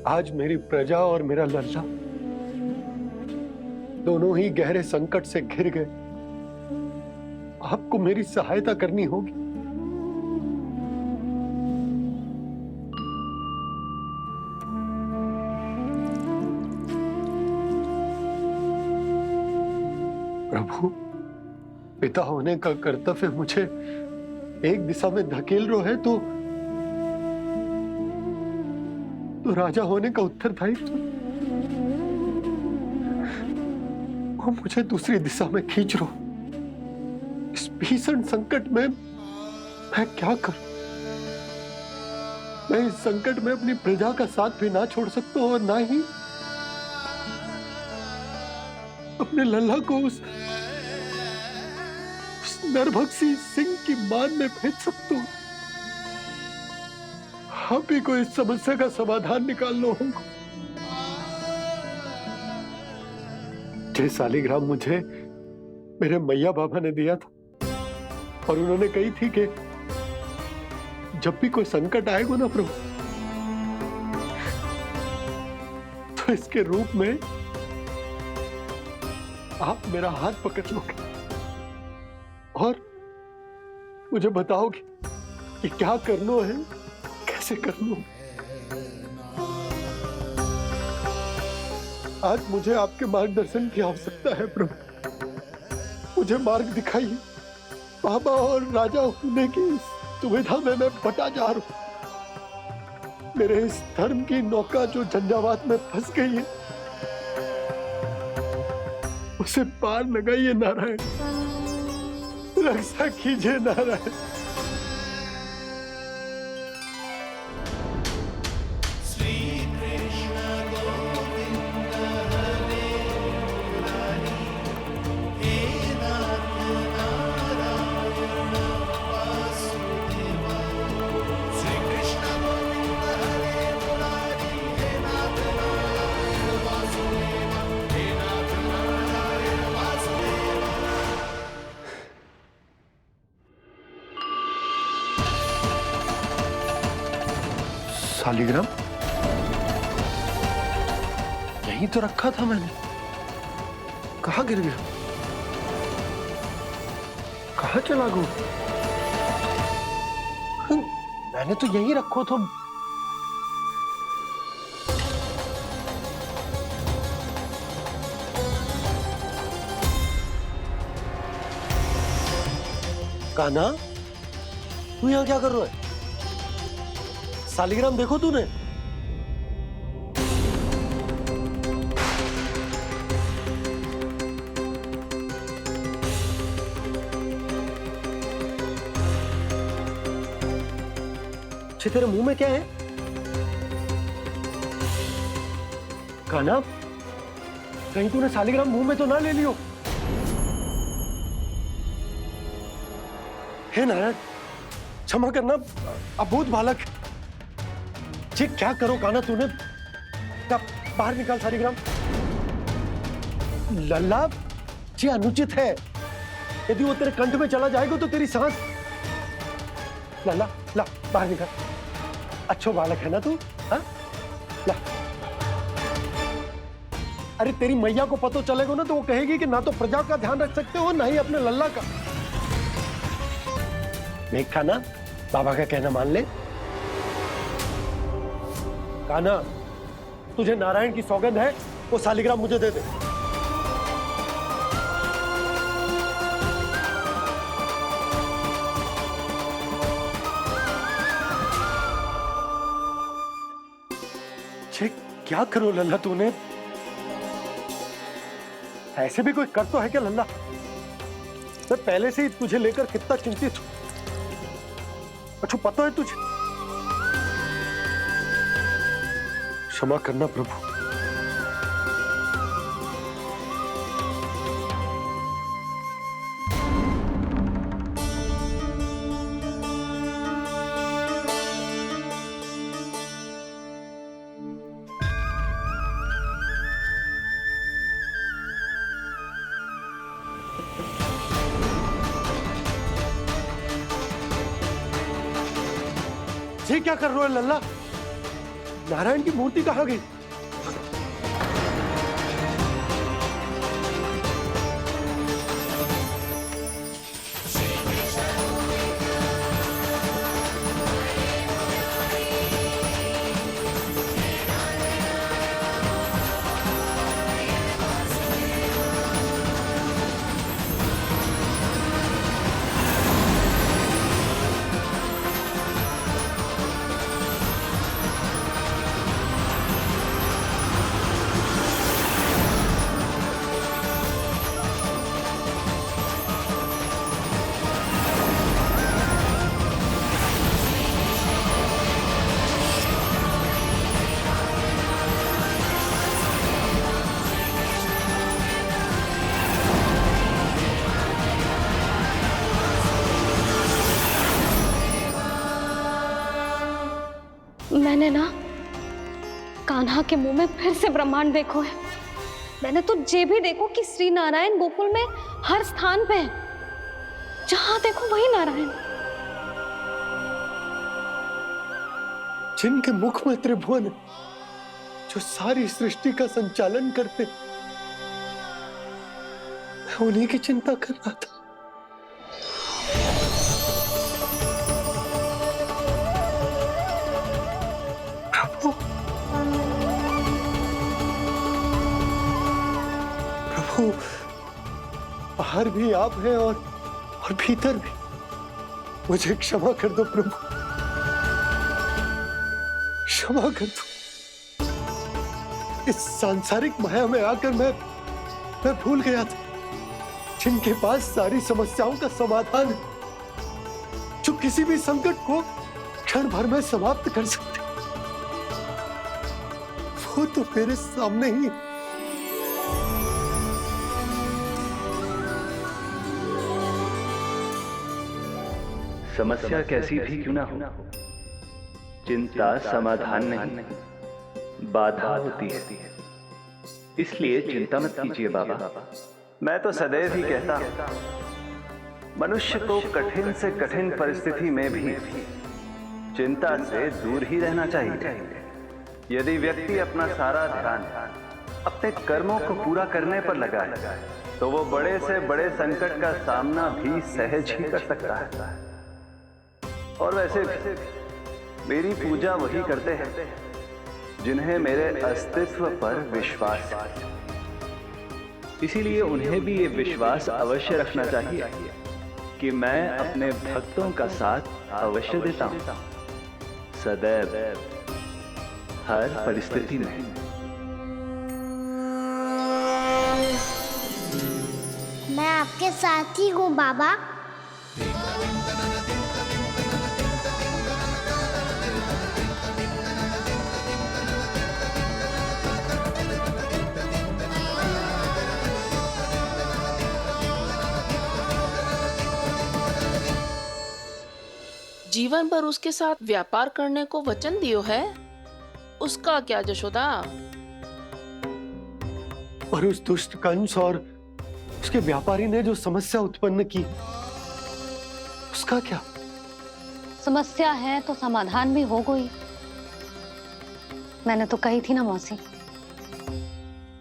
आज मेरी प्रजा और मेरा लल्ला दोनों ही गहरे संकट से घिर गए। आपको मेरी सहायता करनी होगी। प्रभु, पिता होने का कर्तव्य मुझे एक दिशा में धकेल रहे है तो राजा होने का उत्तरदायित्व वो मुझे दूसरी दिशा में खींच रो। इस भीषण संकट में मैं क्या करूं? मैं इस संकट में अपनी प्रजा का साथ भी ना छोड़ सकता हूं और ना ही अपने लल्ला को उस नरभक्षी सिंह की मान में भेज सकता हूं। आप ही को इस समस्या का समाधान निकालना होगा। ये शालिग्राम मुझे मेरे मैया बाबा ने दिया था और उन्होंने कही थी कि जब भी कोई संकट आएगा ना प्रभु, तो इसके रूप में आप मेरा हाथ पकड़ लोगे और मुझे बताओगे कि क्या करना है, कैसे करना है। आज मुझे आपके मार्गदर्शन की आवश्यकता है प्रभु। मुझे मार्ग दिखाइए। बाबा और राजा होने की दुविधा में मैं बटा जा रहा हूं। मेरे इस धर्म की नौका जो झंझावात में फंस गई है, उसे पार लगाइए नारायण। रक्षा कीजिए नारायण। शालिग्राम यहीं तो रखा था मैंने। कहाँ गिर गया? कहाँ चला गया? मैंने तो यहीं रखो तो। कान्हा, तू यहाँ क्या कर रहा है? शालिग्राम देखो तूने? अच्छे, तेरे मुंह में क्या है? कान्हा, कहीं तूने शालिग्राम मुंह में तो ना ले लियो? हे नारायण, क्षमा करना, अबोध बालक। जी क्या करो कान्हा तूने? बाहर निकाल शालिग्राम। लल्ला, जी अनुचित है। यदि वो तेरे कंठ में चला जाएगा तो तेरी सांस। लल्ला, ला बाहर निकाल। अच्छो बालक है ना तू? हाँ, ला। अरे तेरी मैया को पता चलेगा ना तो वो कहेगी कि ना तो प्रजा का ध्यान रख सकते हो ना ही अपने लल्ला का। देख कान्हा, बाबा का कहना मान ले। कान्हा, तुझे नारायण की सौगंध है, वो शालिग्राम मुझे दे दे। क्या करो लल्ला तूने? ऐसे भी कोई कर तो है क्या लल्ला? मैं पहले से ही तुझे लेकर कितना चिंतित हूं। अच्छा पता है तुझे? क्षमा करना प्रभु। ये क्या कर रहे हो लल्ला? नारायण की मूर्ति कहाँ गई? मैंने ना कान्हा के मुंह में फिर से ब्रह्मांड देखो है। मैंने तो ये भी देखो कि श्री नारायण गोकुल में हर स्थान पे है, जहां देखो वही नारायण। जिनके मुख में त्रिभुवन है, जो सारी सृष्टि का संचालन करते, मैं उन्हीं की चिंता कर रहा था। प्रभु, प्रभु, बाहर भी आप हैं और भीतर भी। मुझे क्षमा कर दो प्रभु, क्षमा कर दो। इस सांसारिक माया में आकर मैं भूल गया था, जिनके पास सारी समस्याओं का समाधान है, जो किसी भी संकट को क्षण भर में समाप्त कर सकते, वो तो मेरे सामने ही। समस्या कैसी भी क्यों ना हो, चिंता समाधान नहीं, बाधा होती है। इसलिए चिंता मत कीजिए बाबा। मैं तो सदैव ही कहता हूं, मनुष्य को कठिन से कठिन परिस्थिति में भी चिंता से दूर ही रहना चाहिए। यदि व्यक्ति अपना सारा ध्यान अपने कर्मों को पूरा करने पर लगाए, तो वो बड़े से बड़े संकट का सामना भी सहज ही कर सकता है। और वैसे भी मेरी पूजा वही करते हैं जिन्हें मेरे अस्तित्व पर विश्वास है। इसीलिए उन्हें भी ये विश्वास अवश्य रखना चाहिए कि मैं अपने भक्तों का साथ अवश्य देता हूं, सदैव, हर परिस्थिति में। मैं आपके साथ ही हूँ बाबा। जीवन भर उसके साथ व्यापार करने को वचन दियो है, उसका क्या जशोदा? और उस दुष्ट कंस और उसके व्यापारी ने जो समस्या उत्पन्न की, उसका क्या? समस्या है तो समाधान भी हो गई। मैंने तो कही थी ना मौसी,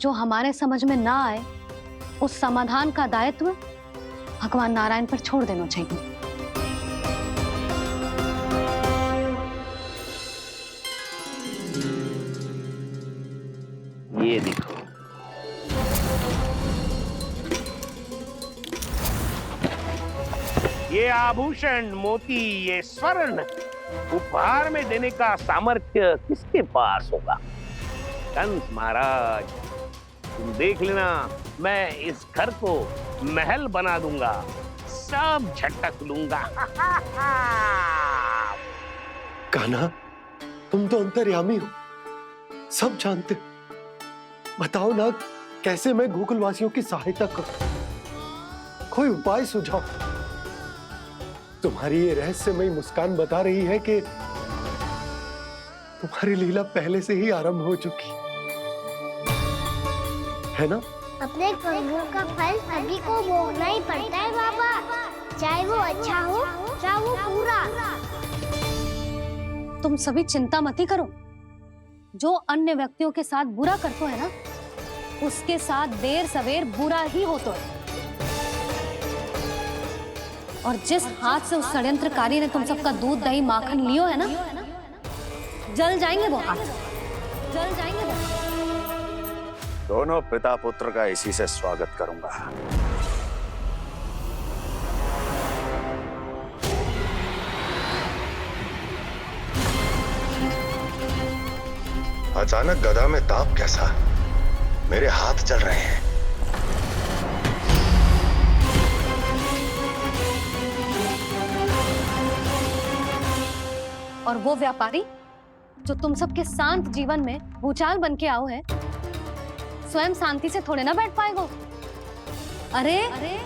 जो हमारे समझ में ना आए उस समाधान का दायित्व भगवान नारायण पर छोड़ देना चाहिए। ये देखो, ये आभूषण, मोती, ये स्वर्ण उपहार में देने का सामर्थ्य किसके पास होगा? कंस महाराज, तुम देख लेना, मैं इस घर को महल बना दूंगा, सब झटक लूंगा। कान्हा, तुम तो अंतर्यामी हो, सब जानते हो। बताओ ना, कैसे मैं गोकुलवासियों की सहायता करूं? कोई उपाय सुझाओ। तुम्हारी ये रहस्यमयी मुस्कान बता रही है कि तुम्हारी लीला पहले से ही आरंभ हो चुकी है ना? अपने कर्मों का फल सभी को भोगना ही पड़ता है बाबा, चाहे वो अच्छा हो चाहे वो बुरा। तुम सभी चिंता मत ही करो, जो अन्य व्यक्तियों के साथ बुरा करते है ना, उसके साथ देर सवेर बुरा ही होता है। और जिस हाथ से उस षड्यंत्रकारी ने तुम सबका दूध दही माखन लियो है ना, जल जाएंगे वो हाथ, जल जाएंगे वो हाथ। दोनों पिता पुत्र का इसी से स्वागत करूंगा। अचानक गदा में ताप कैसा? मेरे हाथ जल रहे हैं। और वो व्यापारी जो तुम सबके शांत जीवन में भूचाल बन के आओ है, स्वयं शांति से थोड़े ना बैठ पाएगा। अरे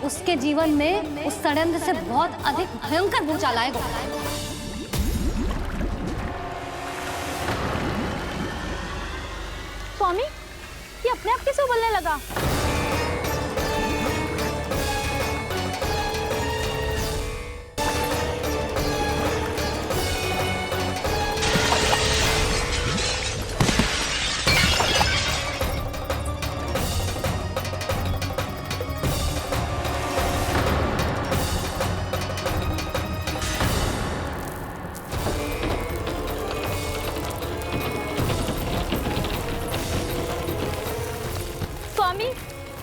उसके जीवन में उस षड्यंत्र से बहुत अधिक भयंकर भूचाल आएगा। स्वामी, ये अपने आप कैसे उबलने लगा?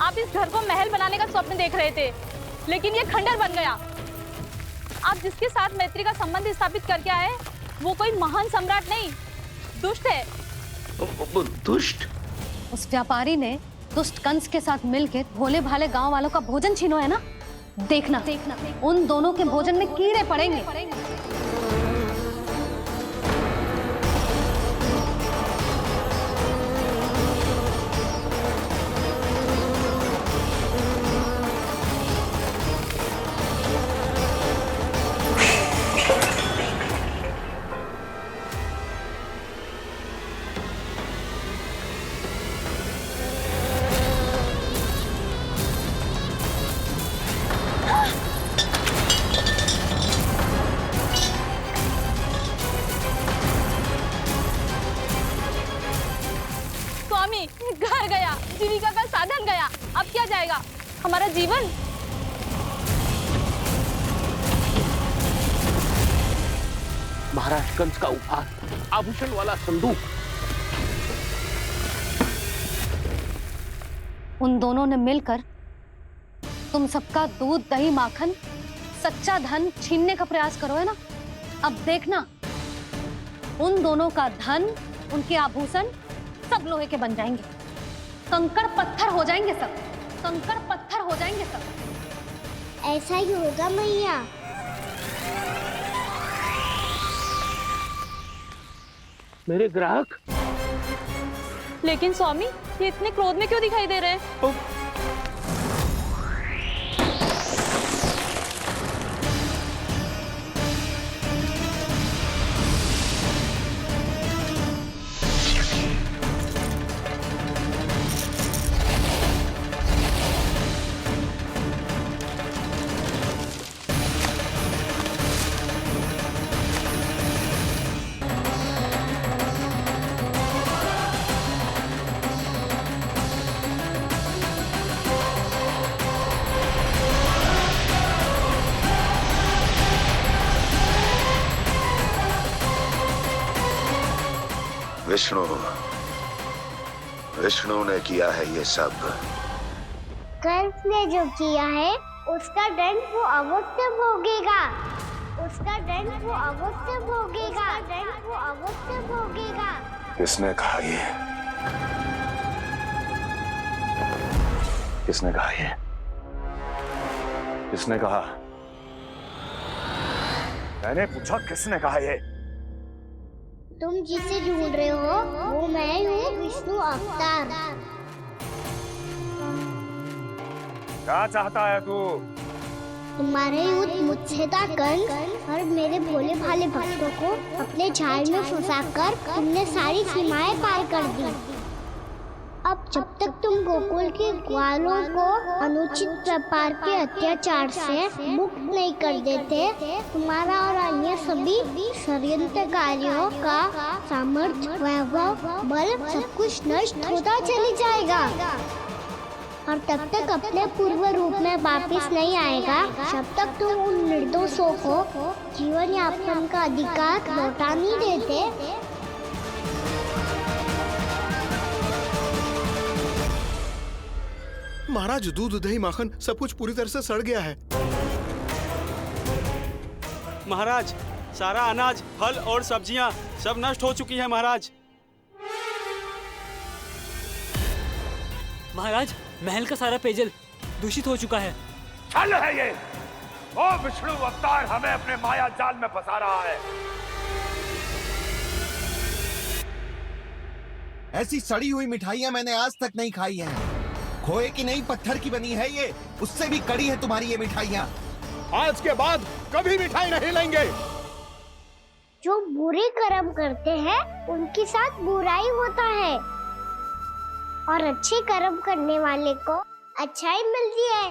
आप इस घर को महल बनाने का स्वप्न देख रहे थे, लेकिन ये खंडर बन गया। आप जिसके साथ मैत्री का संबंध स्थापित करके आए, वो कोई महान सम्राट नहीं, दुष्ट है। दुष्ट? उस व्यापारी ने दुष्ट कंस के साथ मिलकर भोले भाले गांव वालों का भोजन छीनो है ना। देखना उन दोनों के भोजन में कीड़े पड़ेंगे। घर गया, जीविका का साधन गया, अब क्या जाएगा हमारा जीवन? महाराज कंस का उपहार, आभूषण वाला संदूक। उन दोनों ने मिलकर तुम सबका दूध दही माखन सच्चा धन छीनने का प्रयास करो है ना। अब देखना उन दोनों का धन, उनके आभूषण सब लोहे के बन जाएंगे, कंकड़ पत्थर हो जाएंगे सब, कंकड़ पत्थर हो जाएंगे सब। ऐसा ही होगा मैया। मेरे ग्राहक? लेकिन स्वामी, ये इतने क्रोध में क्यों दिखाई दे रहे हैं? विष्णु ने किया है ये सब। कंस ने जो किया है उसका दंड वो अवश्य भोगेगा, उसका दंड वो अवश्य भोगेगा, दंड वो अवश्य भोगेगा। किसने कहा ये? किसने कहा ये? किसने कहा? मैंने पूछा किसने कहा ये? तुम जिसे ढूंढ रहे हो वो मैं हूँ, विष्णु अवतार। क्या चाहता है तू? तुम्हारे युद्ध मुच्छेदा कंस और मेरे भोले भाले भक्तों को अपने जाल में फंसाकर तुमने सारी सीमाएं पार कर दी। अब जब तक तुम गोकुल के ग्वालों को अनुचित प्रकार के अत्याचार से मुक्त नहीं कर देते, तुम्हारा और अन्य सभी षड्यंत्रकारियों का सामर्थ्य, वैभव, बल सब कुछ नष्ट होता चली जाएगा और तब तक अपने पूर्व रूप में वापस नहीं आएगा जब तक तुम उन निर्दोषों को जीवन यापन का अधिकार लौटा नहीं देते। महाराज, दूध, दही, माखन सब कुछ पूरी तरह से सड़ गया है। महाराज, सारा अनाज, फल और सब्जियां सब नष्ट हो चुकी हैं महाराज। महाराज, महल का सारा पेयजल दूषित हो चुका है। छल है ये। ओ विष्णु अवतार हमें अपने माया जाल में फंसा रहा है। ऐसी सड़ी हुई मिठाइयां मैंने आज तक नहीं खाई हैं। खोए की नहीं, पत्थर की बनी है ये, उससे भी कड़ी है तुम्हारी ये मिठाइयां। आज के बाद कभी मिठाई नहीं लेंगे। जो बुरे कर्म करते हैं उनके साथ बुराई होता है और अच्छे कर्म करने वाले को अच्छाई मिलती है।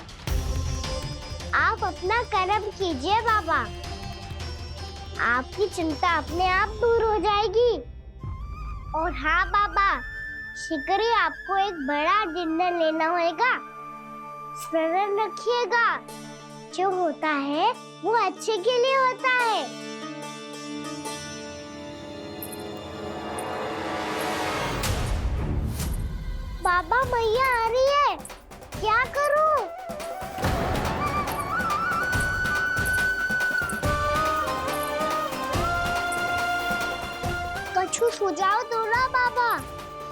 आप अपना कर्म कीजिए बाबा, आपकी चिंता अपने आप दूर हो जाएगी। और हाँ बाबा, शीघ्र ही आपको एक बड़ा डिनर लेना होगा। स्मरण रखिएगा, जो होता है वो अच्छे के लिए होता है। बाबा, मैया आ रही है, क्या करूं? कछु सुझाव दो ना बाबा,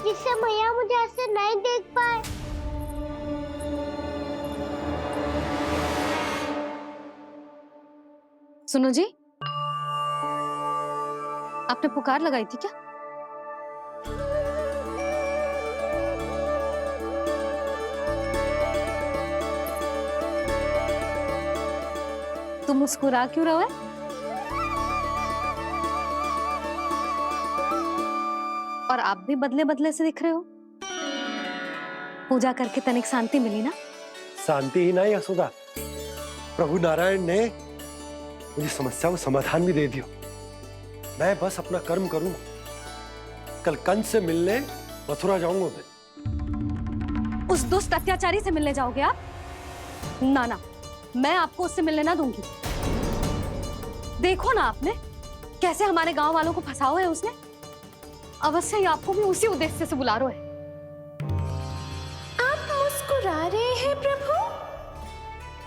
जिससे मैया मुझे ऐसे नहीं देख पाए। सुनो जी, आपने पुकार लगाई थी क्या? तुम मुस्कुरा क्यों रहे हो? और आप भी बदले बदले से दिख रहे हो। पूजा करके तनिक शांति मिली ना? शांति ही नहीं यशोदा, प्रभु नारायण ने मुझे समस्या को समाधान भी दे दिया। मैं बस अपना कर्म करूंगा। कल कंस से मिलने मथुरा जाऊंगा मैं। उस दुष्ट अत्याचारी से मिलने जाओगे आप? ना ना, मैं आपको उससे मिलने ना दूंगी। देखो ना आपने कैसे हमारे गांव वालों को फंसाओ है उसने। अवश्य ही आपको भी उसी उद्देश्य से बुला रहा है। आप मुस्कुरा रहे हैं प्रभु?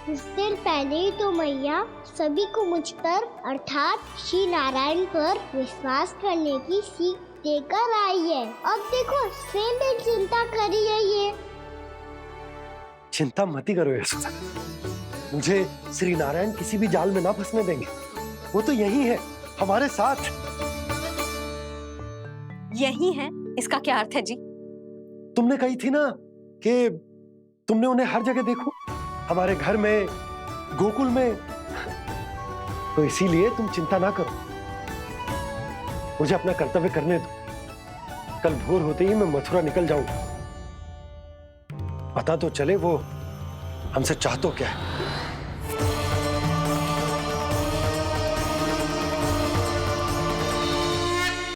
कुछ देर पहले ही तो मैया सभी को मुझ पर अर्थात श्री नारायण पर विश्वास करने की सीख देकर आई है। अब देखो स्वयं चिंता करी है ये। चिंता मत करो यशोदा, मुझे श्री नारायण किसी भी जाल में ना फंसने देंगे। वो तो यही है हमारे साथ। यही है, इसका क्या अर्थ है जी? तुमने कही थी ना कि तुमने उन्हें हर जगह देखो, हमारे घर में, गोकुल में। तो इसीलिए तुम चिंता ना करो, मुझे अपना कर्तव्य करने दो। कल भोर होते ही मैं मथुरा निकल जाऊंगा। पता तो चले वो हमसे चाहतो क्या है।